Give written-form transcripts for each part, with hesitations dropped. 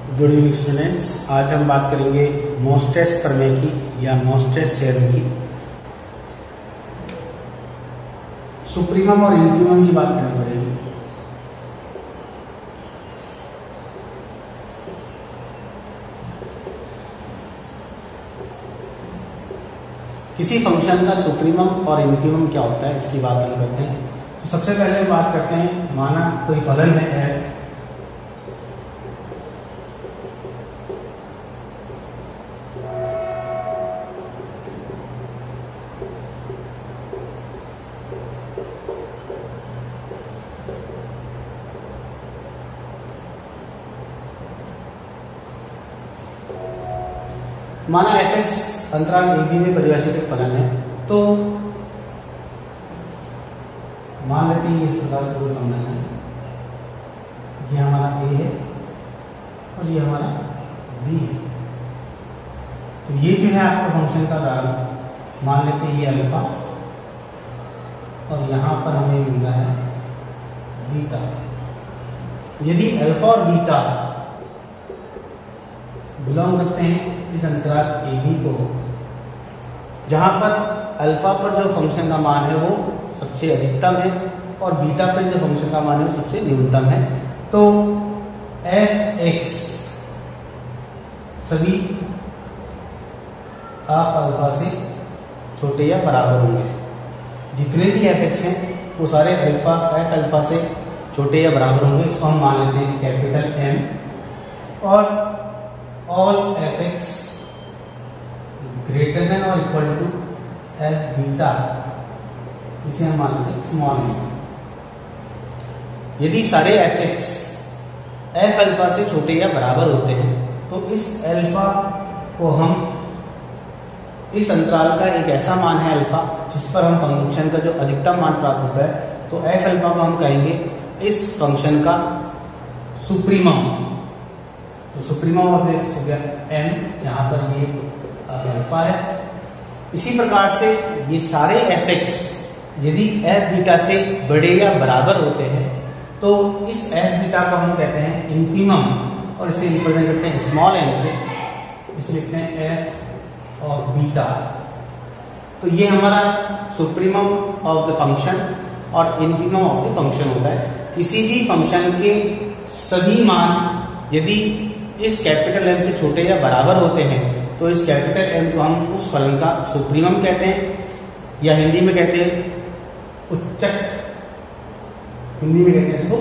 Good evening students. आज हम बात करेंगे मोस्टेस प्रमेय की या मोस्टेस थ्योरम की। सुप्रीमम और इंफीमम की बात करनी पड़ेगी। किसी फंक्शन का सुप्रीमम और इंफीमम क्या होता है, इसकी बात हम करते हैं। तो सबसे पहले हम बात करते हैं, माना कोई फलन है f, माना f(x) अंतराल a b में परिभाषित एक फलन है। तो मान लेते हैं इस प्रकार का कोई फंक्शन है, ये हमारा a है और ये हमारा b है। तो ये जो है आपका फंक्शन का मान, मान लेते हैं ये अल्फा और यहां पर हमें मिल रहा है बीटा। यदि अल्फा और बीटा बिलोंग करते हैं इस अंतराल ए बी को, जहां पर अल्फा पर जो फंक्शन का मान है वो सबसे अधिकतम है और बीटा पर जो फंक्शन का मान है वो सबसे न्यूनतम है, तो f(x) सभी ऑफ अल्फा से छोटे या बराबर होंगे। जितने भी f(x) हैं वो सारे f अल्फा से छोटे या बराबर होंगे। इसको हम मान लेते हैं कैपिटल M। और ऑल f(x) ग्रेटर देन और इक्वल टू f बीटा, इसे हम मान लेते हैं स्मॉल m। यदि सारे f(x) f अल्फा से छोटे या बराबर होते हैं तो इस अल्फा को हम, इस अंतराल का एक ऐसा मान है अल्फा जिस पर हम फंक्शन का जो अधिकतम मान प्राप्त होता है, तो f अल्फा को हम कहेंगे इस फंक्शन का सुप्रीमम। तो सुप्रीमम ऑफ x हो गया m, यहाँ पर ये अल्फा है। इसी प्रकार से ये सारे f(x) यदि f बीटा से बड़े या बराबर होते हैं तो इस f बीटा को हम कहते हैं इंफीमम, और इसे रिप्रेजेंट करते हैं स्मॉल m से, इसे लिखते हैं f और बीटा। तो ये हमारा सुप्रीमम ऑफ द फंक्शन और इंफीमम ऑफ द फंक्शन होता है। किसी भी फंक्शन के सभी मान यदि इस कैपिटल M से छोटे या बराबर होते हैं तो इस कैपिटल M को हम उस फलन का सुप्रीमम कहते हैं, या हिंदी में कहते हैं उच्चक, हिंदी में कहते हैं इसको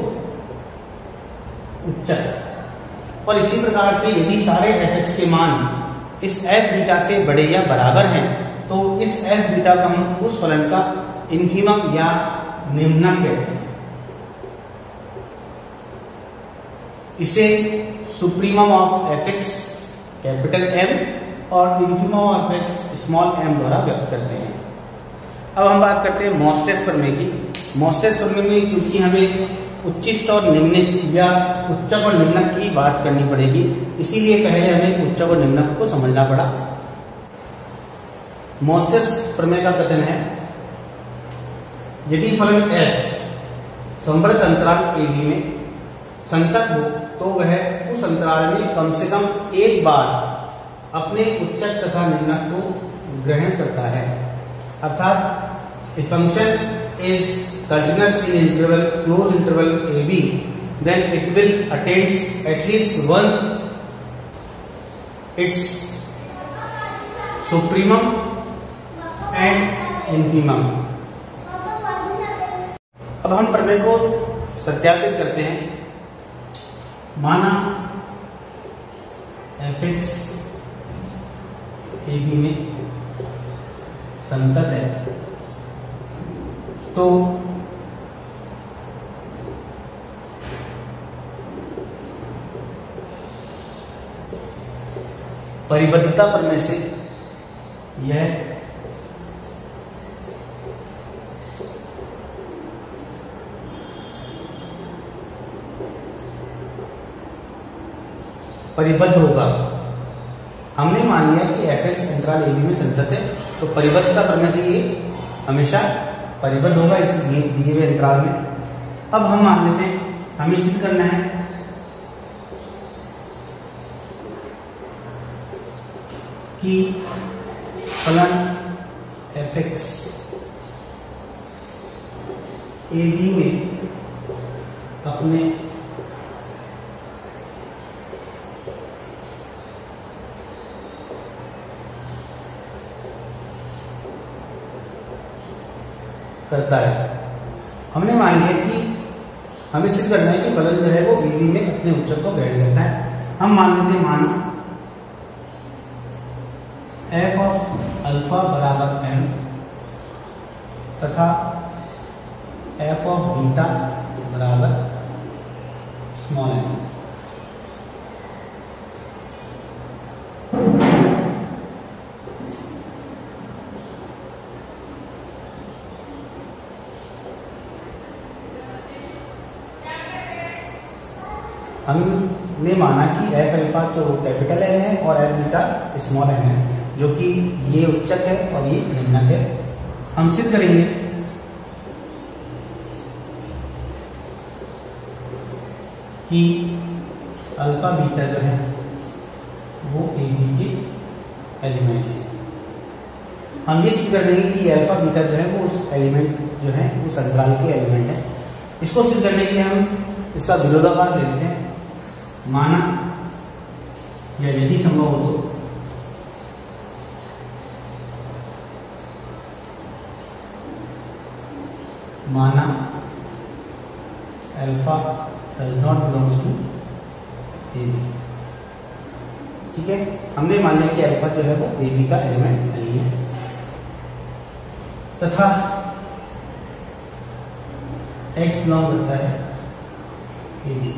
उच्चक। और इसी प्रकार से यदि सारे f(x) के मान इस f बीटा से बड़े या बराबर हैं तो इस f बीटा को हम उस फलन का इंफीमम या निम्नक कहते हैं। इसे supremum of f(x) capital M और इंफीमम ऑफ f(x) स्मॉल m द्वारा व्यक्त करते हैं। अब हम बात करते हैं मोस्टेस प्रमेय की। मोस्टेस प्रमेय में क्योंकि हमें उच्चिष्ट और निम्निष्ट या उच्चक और निम्नक की बात करनी पड़ेगी, इसीलिए पहले हमें उच्चक और निम्नक को समझना पड़ा। मोस्टेस प्रमेय का कथन है, यदि फलन f संवर्त अंतराल a b में संतत हो तो वह उस अंतराल में कम से कम एक बार अपने उच्चक तथा निम्नक को ग्रहण करता है। अर्थात if function is continuous in interval close interval a b, then it will attains at least once its supremum and infimum। अब हम प्रमेय को सत्यापित करते हैं। माना f(x) a b में संतत है, तो परिबद्धता प्रमेय से यह परिबद्ध होगा। हमने मान लिया कि f(x) अंतराल a b में संतत है, तो परिबद्धता प्रमेय से ये हमेशा परिबद्ध होगा इस दिए हुए अंतराल में। अब हम मान लेते हैं हमें सिद्ध करना है कि फलन fx AB में अपने करता है। हमने मान लिया कि हमें सिद्ध करना है कि फलन जो है वो AB में अपने उच्चक को ग्रहण करता है। हम मान लेते हैं माना f ऑफ अल्फा बराबर m तथा f ऑफ बीटा बराबर स्मॉल m। हमने माना कि एफ अल्फा जो कैपिटल एम है और एफ बीटा स्मॉल एम है, जो कि ये उच्चक है और ये निम्नक है। हम सिद्ध करेंगे कि अल्फा बीटा जो है वो ए बी के एलिमेंट्स है। हम ये सिद्ध कर देंगे कि अल्फा बीटा जो है वो उस एलिमेंट जो है उस अंतराल के एलिमेंट है। इसको सिद्ध करने के लिए हम इसका विरोधाभास ले लेते हैं। माना या यदि संभव हो तो माना alpha does not belongs to A B. ठीक है, हमने मान लिया कि अल्फा जो है वो ए बी का एलिमेंट नहीं है तथा एक्स बिलोंग करता है ए बी।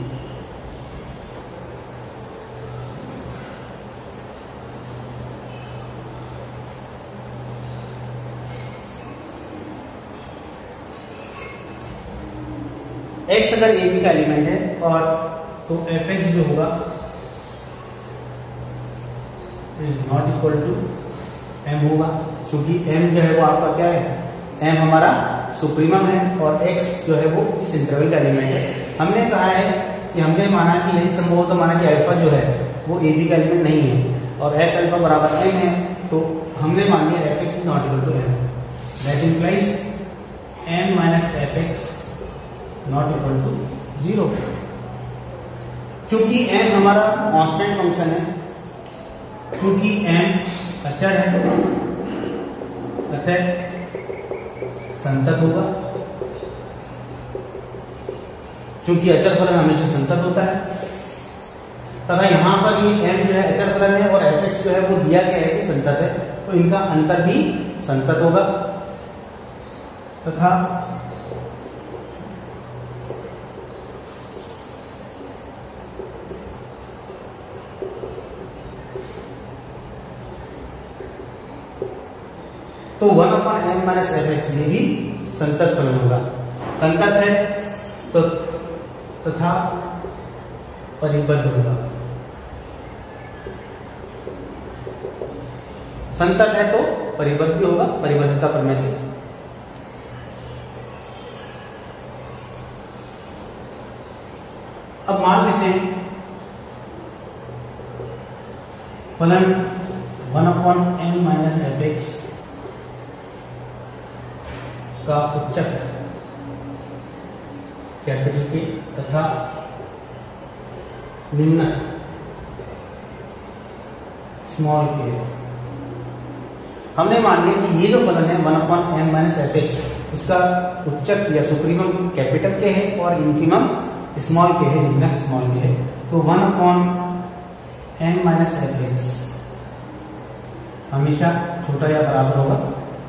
एक्स अगर ए बी का एलिमेंट है और तो एफ एक्स जो होगा is not equal to M होगा, क्योंकि एम जो है वो आपका क्या है, एम हमारा सुप्रीमम है और एक्स जो है वो इस इंटरवल का एलिमेंट है। हमने कहा है कि हमने माना कि यदि संभव हो तो माना कि अल्फा जो है वो ए बी का एलिमेंट नहीं है और एफ अल्फा बराबर एम है, तो हमने मान लिया F X is not equal to M. That implies M minus F X not equal to 0। चूंकि m हमारा कांस्टेंट फंक्शन है, चूंकि m अचर है अतः संतत होगा। चूंकि अचर फलन हमेशा संतत होता है तथा यहां पर ये m जो है अचर फलन है और fx जो है वो दिया गया है कि संतत है, तो इनका अंतर भी संतत होगा तथा तो 1/m माइनस एफ एक्स में भी संतत फलन होगा। संतत है तो तथा परिबद्ध होगा। संतत है तो परिबद्ध भी होगा परिबद्धता प्रमेय से। अब मान लेते हैं फलन 1/m माइनस एफ एक्स का उच्चक कैपिटल के तथा निम्नक स्मॉल के। हमने मान लिया कि ये जो फलन है 1/m माइनस एफ एक्स, इसका उच्चक या सुप्रीमम कैपिटल के है और इन्फीमम स्मॉल के है, निम्नक स्मॉल के है। तो 1/m माइनस एफ एक्स हमेशा छोटा या बराबर होगा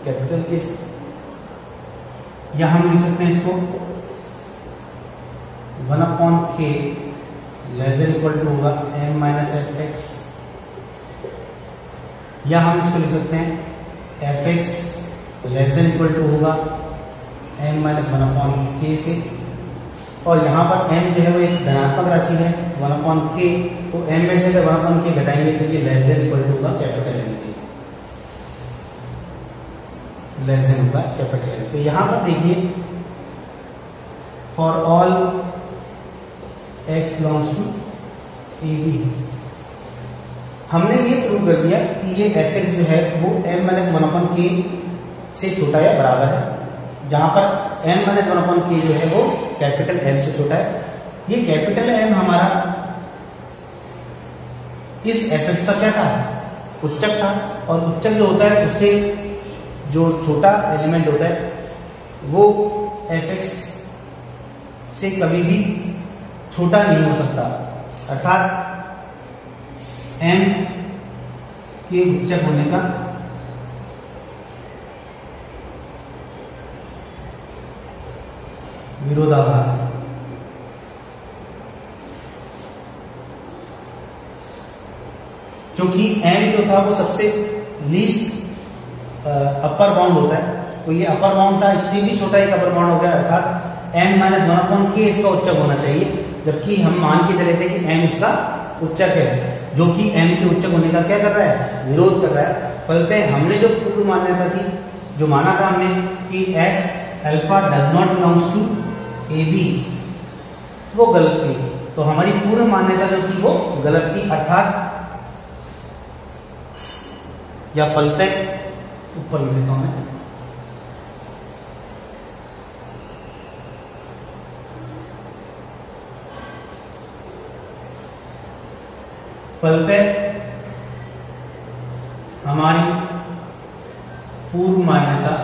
कैपिटल के। या हम लिख सकते हैं इसको 1/k less than equal to होगा m माइनस एफ एक्स, या हम इसको लिख सकते हैं F X less than equal to होगा m माइनस 1/k से। और यहाँ पर m जो है वो एक धनात्मक राशि है 1/k, तो m में से अगर 1/k घटाएंगे तो ये लेस देन इक्वल टू होगा कैपिटल M के, लेस देन होगा कैपिटल M। तो यहाँ पर देखिए for all x belongs to AB हमने ये प्रूव कर दिया कि ये fx जो है वो m-1/k से छोटा या बराबर है, जहां पर m-1/k जो है वो कैपिटल M से छोटा है। ये कैपिटल M हमारा इस fx का क्या था, उच्चक था, और उच्चक जो होता है उससे जो छोटा एलिमेंट होता है वो fx से कभी भी छोटा नहीं हो सकता, अर्थात m के उच्चक होने का विरोधाभास है। क्योंकि m जो था वो सबसे लीस्ट अपर बाउंड होता है, तो ये अपर बाउंड था, इससे भी छोटा एक अपर बाउंड हो गया, अर्थात m-1/k इसका उच्चक होना चाहिए, जबकि हम मान के चले थे कि m इसका उच्चक है, जो कि m के उच्चक होने का क्या कर रहा है, विरोध कर रहा है। फलतः हमने जो पूर्व मान्यता थी, जो माना था हमने कि f alpha does not belongs to AB, वो गलत थी। तो हमारी पूर्व मान्यता जो थी वो गलत थी, अर्थात या फलतः ऊपर लिख देता हूं मैं, फलतः हमारी पूर्व मान्यता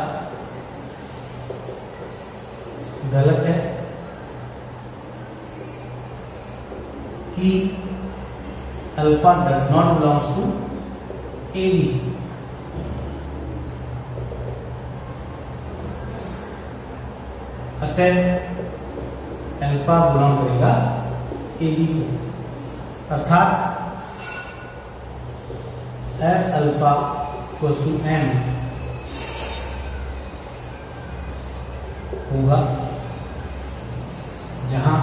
गलत है कि alpha does not belongs to AB। अतः अल्फा बिलोंग करेगा AB को, अर्थात f alpha equals to m होगा जहां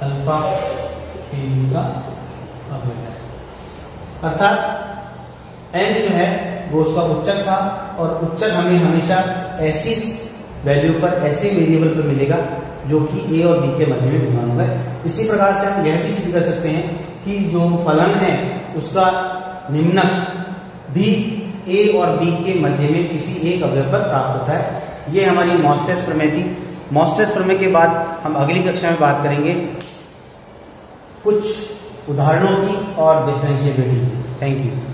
अल्फा AB का अवयव है, अर्थात m जो है वो उसका उच्चक था, और उच्चक हमें हमेशा ऐसी वैल्यू पर, ऐसे वेरिएबल पर मिलेगा जो कि a और b के मध्य में विद्यमान होगा। इसी प्रकार से हम यह भी सिद्ध कर सकते हैं कि जो फलन है उसका निम्नक भी a और b के मध्य में किसी एक अवयव पर प्राप्त होता है। ये हमारी मॉस्टेस प्रमेय थी। मॉस्टेस प्रमेय के बाद हम अगली कक्षा में बात करेंगे कुछ उदाहरणों की और डिफरेंशिएबिलिटी की। Thank you.